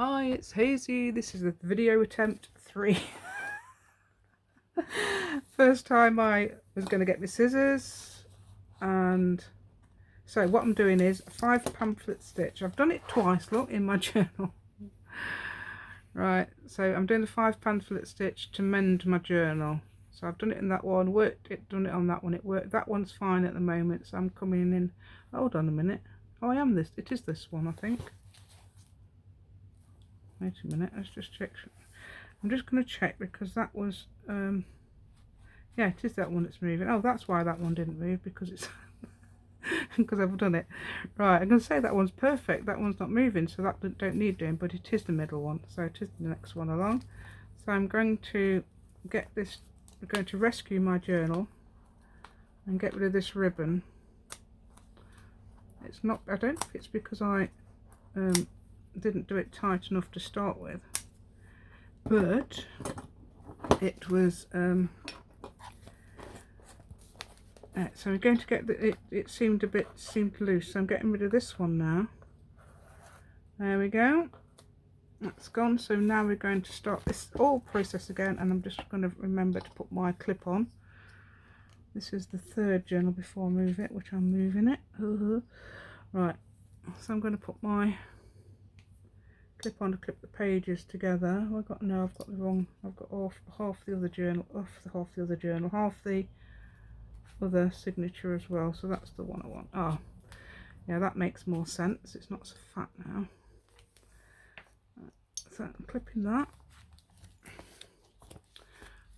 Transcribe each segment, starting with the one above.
Hi, it's Hazy. This is the video attempt 3. First time I was going to get my scissors, and so what I'm doing is a 5 pamphlet stitch. I've done it twice, look, in my journal. Right, so I'm doing the 5 pamphlet stitch to mend my journal. So I've done it in that one, done it on that one, it worked. That one's fine at the moment, so I'm coming in. Hold on a minute. Oh, it is this one, I think. Wait a minute, let's just check. I'm just going to check because that was, yeah, it is that one that's moving. Oh, that's why that one didn't move, because it's, because I've done it. Right, I'm going to say that one's perfect. That one's not moving, so that don't need doing, but it is the middle one. So it is the next one along. So I'm going to get this, I'm going to rescue my journal and get rid of this ribbon. It's not, I don't think it's because I didn't do it tight enough to start with, but it was so we're going to get it seemed loose, so I'm getting rid of this one now. There we go, that's gone. So now we're going to start this whole process again, and I'm just going to remember to put my clip on. This is the third journal before I move it, which I'm moving it. Right, so I'm going to put my clip on to clip the pages together. I've got the wrong, I've got half the other journal, half the other signature as well, so that's the one I want. Oh yeah, that makes more sense, it's not so fat now. So I'm clipping that,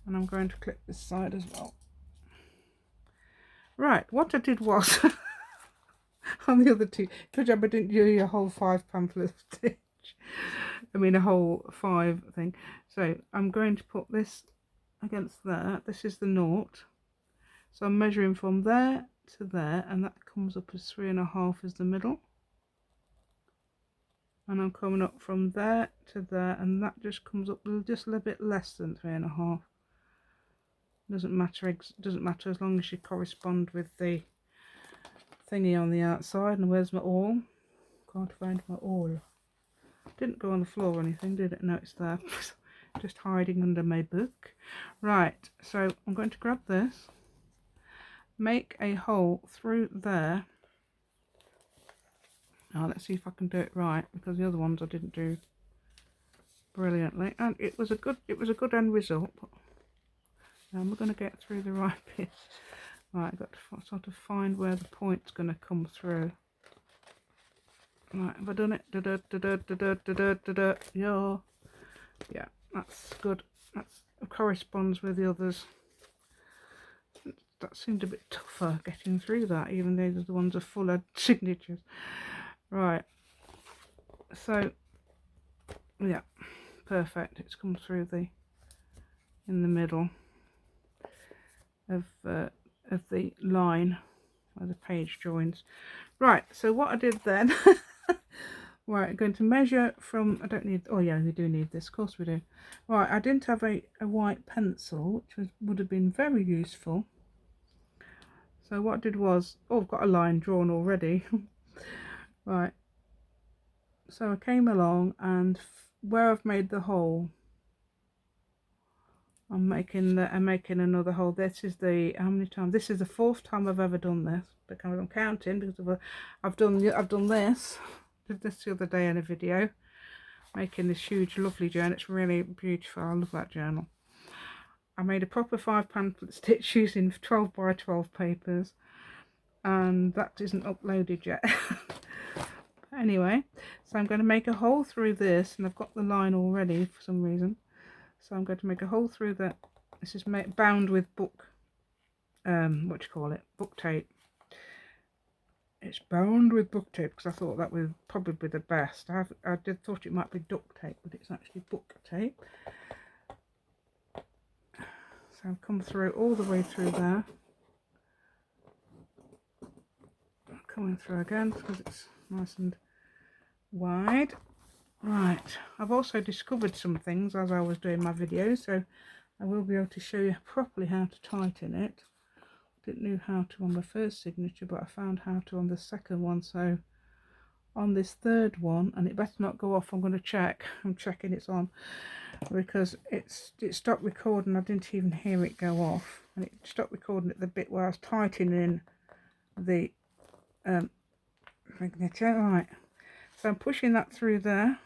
and I'm going to clip this side as well. Right, what I did was on the other two, good job I didn't do your whole 5 pamphlet stitch, I mean a whole 5 thing. So I'm going to put this against there. This is the naught, so I'm measuring from there to there, and that comes up as 3.5 as the middle, and I'm coming up from there to there, and that just comes up just a little bit less than 3.5. Doesn't matter as long as you correspond with the thingy on the outside. And where's my awl? Can't find my awl. Didn't go on the floor or anything, did it? No, it's there. Just hiding under my book. Right, so I'm going to grab this, make a hole through there. Now let's see if I can do it right, because the other ones I didn't do brilliantly, and it was a good end result. Now we're going to get through the right bit. Right, I've got to sort of find where the point's going to come through. Right, have I done it? Yeah, that's good. That corresponds with the others. That seemed a bit tougher getting through that, even though the ones are full of signatures. Right, so yeah, perfect. It's come through in the middle of the line where the page joins. Right, so what I did then, right, I'm going to measure from, I don't need, oh yeah, we do need this, of course we do. Right, I didn't have a white pencil, which would have been very useful. So what I did was, oh, I've got a line drawn already. Right, so I came along, and where I've made the hole, I'm making another hole. This is the, how many times? This is the 4th time I've ever done this, but I'm counting because I've done this. Did this the other day in a video, making this huge lovely journal. It's really beautiful. I love that journal. I made a proper 5 pamphlet stitch using 12 by 12 papers, and that isn't uploaded yet. Anyway, so I'm going to make a hole through this, and I've got the line already for some reason. So I'm going to make a hole through that. This is bound with book, book tape. It's bound with book tape because I thought that would probably be the best. I thought it might be duct tape, but it's actually book tape. So I've come through all the way through there. Coming through again because it's nice and wide. Right, I've also discovered some things as I was doing my video, so I will be able to show you properly how to tighten it. Didn't know how to on the first signature, but I found how to on the second one, so on this third one, and it better not go off. I'm going to check. I'm checking it's on, because it stopped recording. I didn't even hear it go off, and it stopped recording at the bit where I was tightening the magneto. Right, so I'm pushing that through there,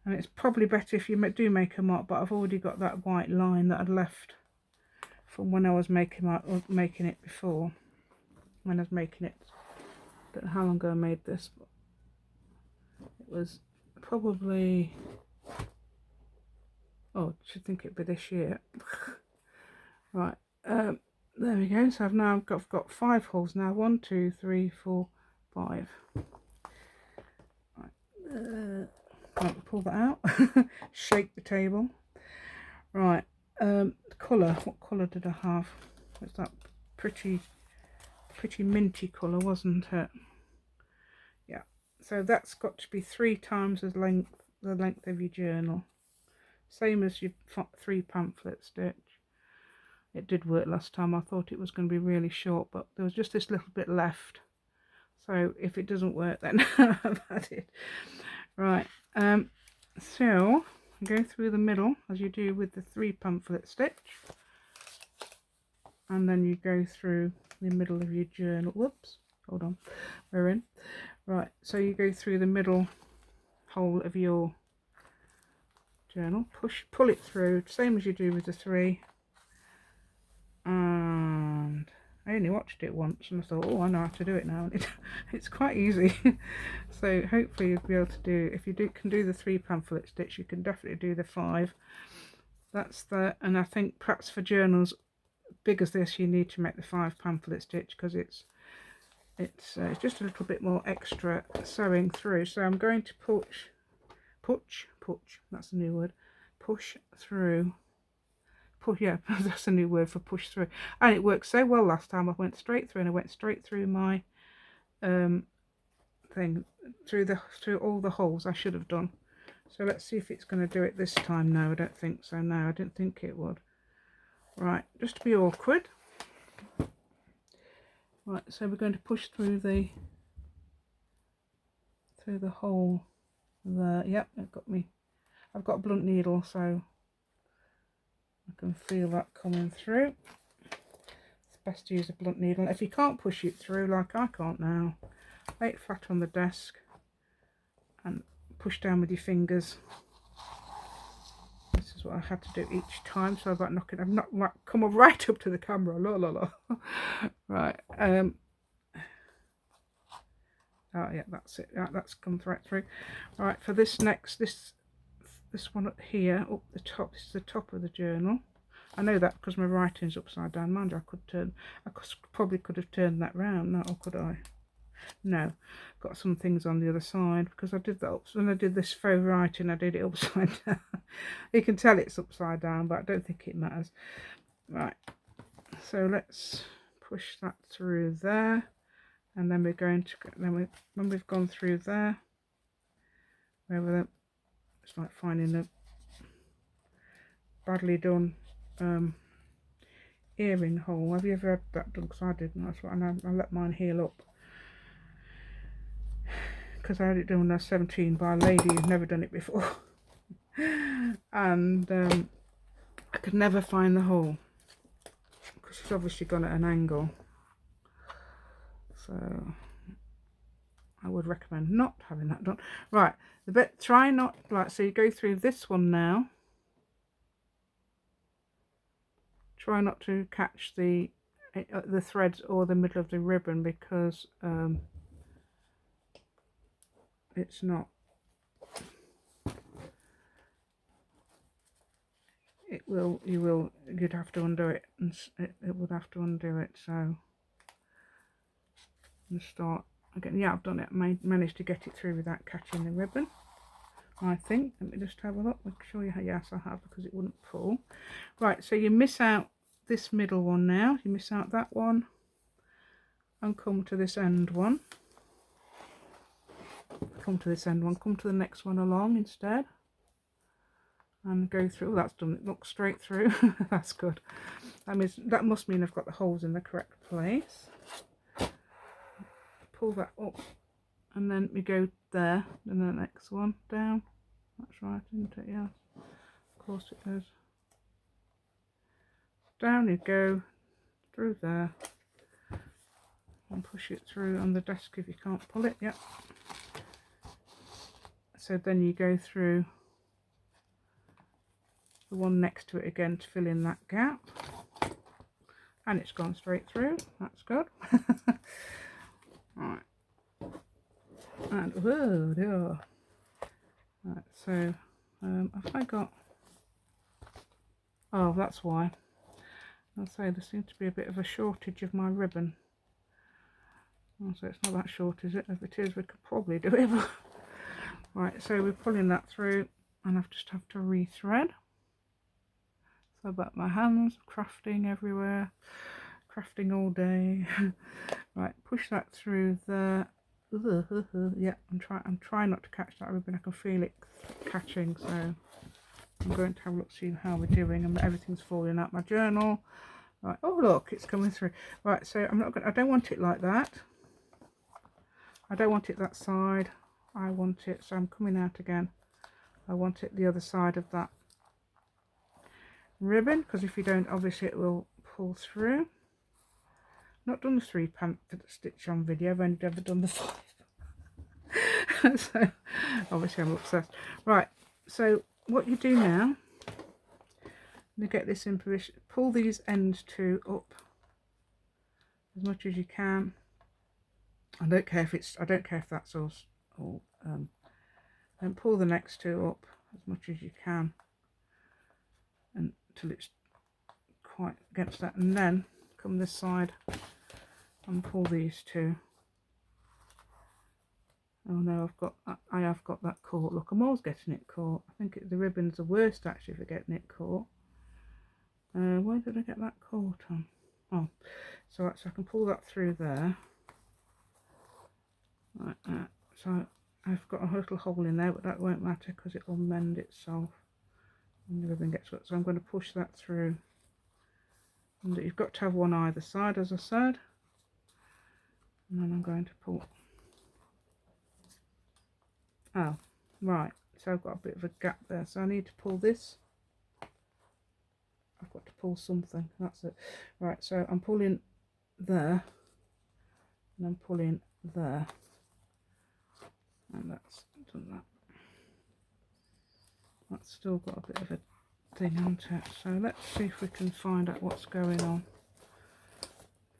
and it's probably better if you do make a mark, but I've already got that white line that I'd left from when I was making it before. When I was making it, I don't know how long ago I made this, but it was probably, oh, I should think it'd be this year. Right, there we go. So I've got 5 holes now. 1, 2, 3, 4, 5. Right, pull that out. Shake the table. Right, colour. What colour did I have? It's that pretty minty colour, wasn't it? Yeah. So that's got to be 3 times the length of your journal. Same as your 3 pamphlet stitch. It did work last time. I thought it was going to be really short, but there was just this little bit left. So if it doesn't work, then I've had it. Right. So go through the middle as you do with the 3 pamphlet stitch, and then you go through the middle of your journal. Whoops, hold on, we're in. Right, so you go through the middle hole of your journal, pull it through, same as you do with the 3. And I only watched it once and I thought, oh, I know how to do it now. And it's quite easy. So hopefully you'll be able to do, if you can do the 3 pamphlet stitch, you can definitely do the 5. That's the, and I think perhaps for journals big as this, you need to make the 5 pamphlet stitch, because it's just a little bit more extra sewing through. So I'm going to push, that's a new word, push through. Yeah, that's a new word for push through. And it worked so well last time. I went straight through, and I went straight through my thing, through all the holes I should have done. So let's see if it's going to do it this time. No, I don't think so. No, I didn't think it would. Right, just to be awkward. Right, so we're going to push through the hole there. Yep, I've got a blunt needle, so I can feel that coming through. It's best to use a blunt needle. If you can't push it through, like I can't now, lay it flat on the desk and push down with your fingers. This is what I had to do each time, so I've not come right up to the camera. La la la. Right. Oh yeah, that's it. Right, that's come right through. All right, for this next, this one up here, up the top. This is the top of the journal. I know that because my writing's upside down. Mind you, I probably could have turned that round. No, or could I? No, got some things on the other side, because I did that when I did this faux writing. I did it upside down. You can tell it's upside down, but I don't think it matters. Right, so let's push that through there, and then we're going to when we've gone through there, it's like finding a badly done earring hole. Have you ever had that done? Because I didn't. That's what I let mine heal up, because I had it done when I was 17 by a lady who'd never done it before. And I could never find the hole, because she's obviously gone at an angle. So I would recommend not having that done. Right, try not, like, so you go through this one now. Try not to catch the threads or the middle of the ribbon, because it's not, you'd have to undo it, and it would have to undo it. So and start again. Yeah, I've done it. Managed to get it through without catching the ribbon, I think. Let me just have a look, make sure yes I have, because it wouldn't pull. Right, so you miss out this middle one now, you miss out that one, and come to this end one, come to the next one along instead, and go through. Oh, that's done. It looks straight through. That's good. That must mean I've got the holes in the correct place. Pull that up and then we go there, and the next one down. That's right, isn't it? Yeah, of course it goes. Down you go, through there, and push it through on the desk if you can't pull it. Yep. So then you go through the one next to it again to fill in that gap, and it's gone straight through. That's good. Right, and whoa, yeah. Right, so have I got, oh, that's why. I'll say there seems to be a bit of a shortage of my ribbon. Oh, so it's not that short, is it? If it is, we could probably do it. Right, so we're pulling that through, and I just have to rethread. So about my hands, crafting everywhere, crafting all day. Right, push that through there. Yeah, I'm trying not to catch that ribbon. I can feel it catching, so I'm going to have a look, see how we're doing, and everything's falling out my journal. Right, oh look, it's coming through. Right, so I don't want it like that. I don't want it that side. I want it, so I'm coming out again. I want it the other side of that ribbon, because if you don't, obviously it will pull through. Not done the 3 pamphlet stitch on video, I've only ever done the 5. So obviously I'm obsessed. Right, so what you do now, you get this in position, pull these ends 2 up as much as you can. I don't care if that's all and pull the next 2 up as much as you can until it's quite against that, and then come this side and pull these 2. Oh no, I have got that caught. Look, I'm always getting it caught. I think the ribbon's the worst actually for getting it caught. Where did I get that caught on? Oh, so I can pull that through there like that. So I've got a little hole in there, but that won't matter because it will mend itself when the ribbon gets wet. So I'm going to push that through, and you've got to have one either side, as I said, and then I'm going to pull. Oh, right, so I've got a bit of a gap there, so I need to pull this. I've got to pull something, that's it. Right, so I'm pulling there, and I'm pulling there, and that's done that. That's still got a bit of a thing on it, so let's see if we can find out what's going on.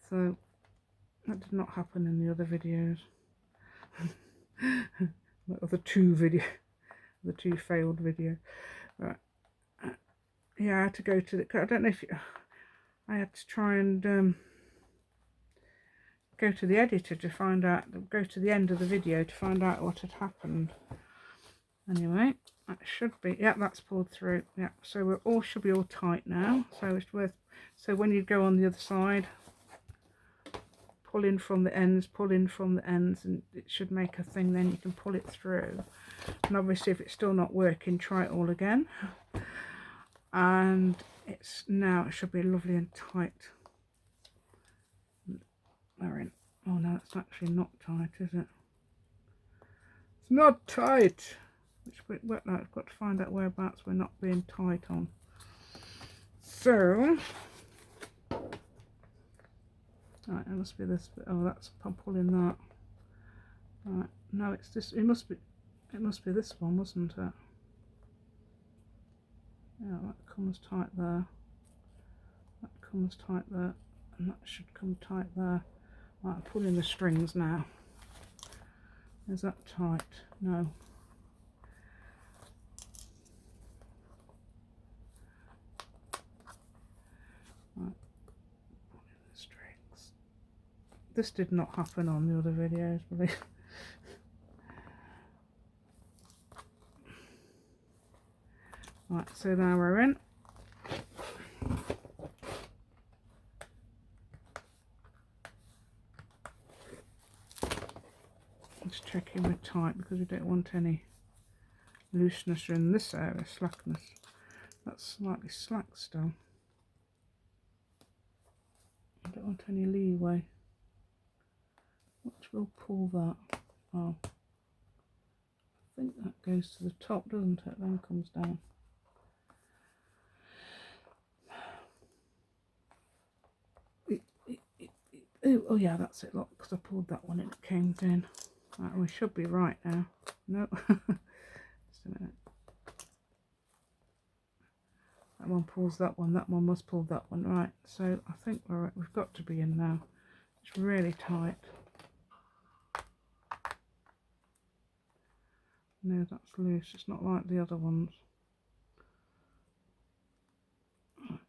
So that did not happen in the other videos. The other 2 videos, the 2 failed video. Right, yeah, I had to go to the, I don't know if you, I had to try and go to the editor to find out, go to the end of the video to find out what had happened. Anyway, that should be, yeah, that's pulled through. Yeah, so we're all, should be all tight now. So it's worth, so when you go on the other side, pull in from the ends, and it should make a thing, then you can pull it through. And obviously if it's still not working, try it all again. And it's now, it should be lovely and tight. We're in. Oh no, it's actually not tight, is it? It's not tight. No, I've got to find out whereabouts we're not being tight on. So, right, it must be this bit. Oh, that's, I'm pulling that. Right, no, it's this. It must be this one, wasn't it? Yeah, that comes tight there. That comes tight there, and that should come tight there. Right, I'm pulling the strings now. Is that tight? No. Right, pulling the strings. This did not happen on the other videos, believe. Right, so now we're in. Just checking we're tight because we don't want any looseness in this area, slackness. That's slightly slack still. I don't want any leeway. Which will pull that. Oh, I think that goes to the top, doesn't it? Then comes down. Oh yeah, that's it, look, because I pulled that one and it came in. Right, we should be right now. No. Just a minute. That one pulls that one must pull that one. Right, so I think we've got to be in now. It's really tight. No, that's loose. It's not like the other ones. Right,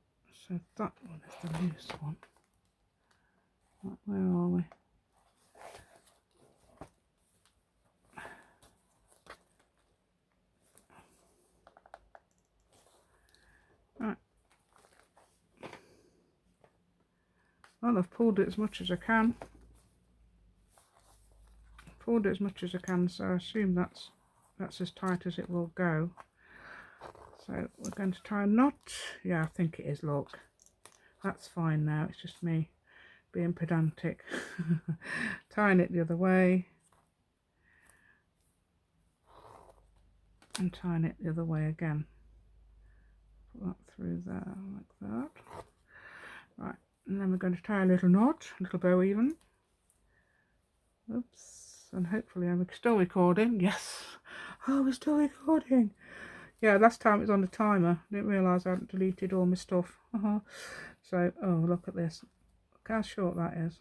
so that one is the loose one. Right, where are we? Right. Well, I've pulled it as much as I can. Pulled it as much as I can, so I assume that's as tight as it will go. So we're going to try a knot. Yeah, I think it is, look. That's fine now, it's just me being pedantic. Tying it the other way. And tying it the other way again. Put that through there like that. Right, and then we're going to tie a little knot, a little bow even. Oops, and hopefully I'm still recording. Yes, oh, we're still recording. Yeah, last time it was on the timer. I didn't realise I hadn't deleted all my stuff. So, oh, look at this. Look how short that is.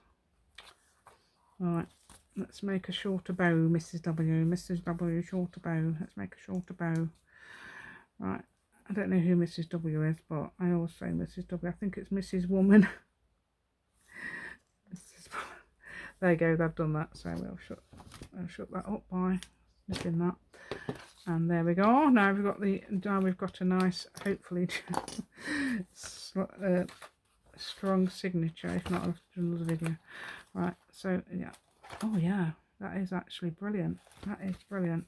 Right, let's make a shorter bow, Mrs. W. Mrs. W, shorter bow. Let's make a shorter bow. Right, I don't know who Mrs. W is, but I always say Mrs. W. I think it's Mrs. Woman. There you go, they've done that. So I'll shut that up by snipping that. And there we go. Now we've got a nice, hopefully strong signature. If not, I'll have to do another video. Right, so yeah. Oh yeah, that is actually brilliant. That is brilliant.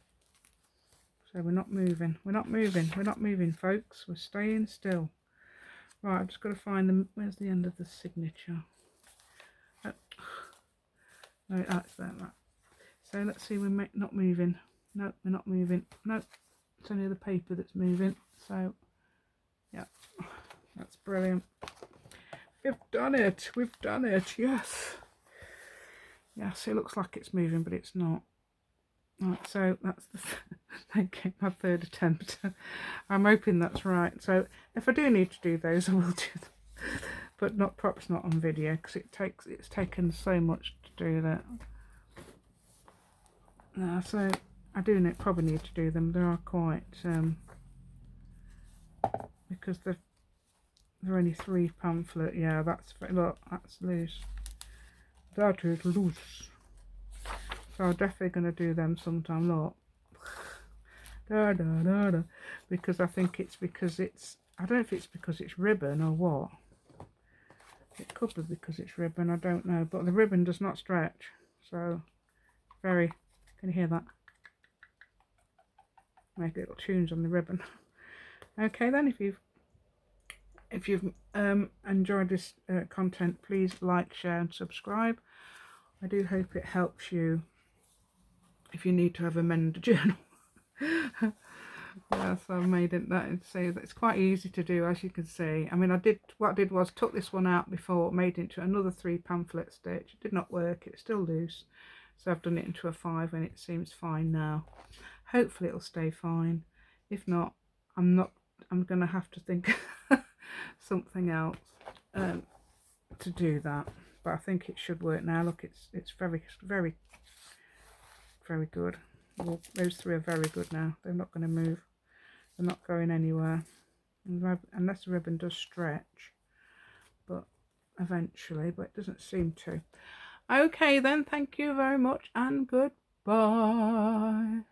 So we're not moving. We're not moving. We're not moving, folks. We're staying still. Right, I've just got to find them. Where's the end of the signature? Oh. No, that's that. So let's see. We're not moving. No, we're not moving. No, it's only the paper that's moving. So yeah, that's brilliant. We've done it. We've done it. Yes. Yes, it looks like it's moving, but it's not. Right, so that's the my third attempt. I'm hoping that's right. So if I do need to do those, I will do them, but perhaps not on video, because it's taken so much to do that. So I probably need to do them. They are quite because they're only 3 pamphlet. Yeah, look, that's loose. That is loose. So I'm definitely going to do them sometime. Look, because I think it's because it's. I don't know if it's because it's ribbon or what. It could be because it's ribbon. I don't know, but the ribbon does not stretch. So very. Can you hear that? Make little tunes on the ribbon. Okay then, if you've enjoyed this content, please like, share and subscribe. I do hope it helps you if you need to have amended journal. Yeah, so I've made it that say that it's quite easy to do, as you can see. I mean, what I did was took this one out before, made it into another 3 pamphlet stitch. It did not work, it's still loose, so I've done it into a 5 and it seems fine now. Hopefully it'll stay fine. If not, I'm gonna have to think something else to do that, but I think it should work now. Look, it's very good. Well, those 3 are very good now. They're not going to move. They're not going anywhere unless the ribbon does stretch, but eventually, but it doesn't seem to. Okay then, thank you very much and goodbye.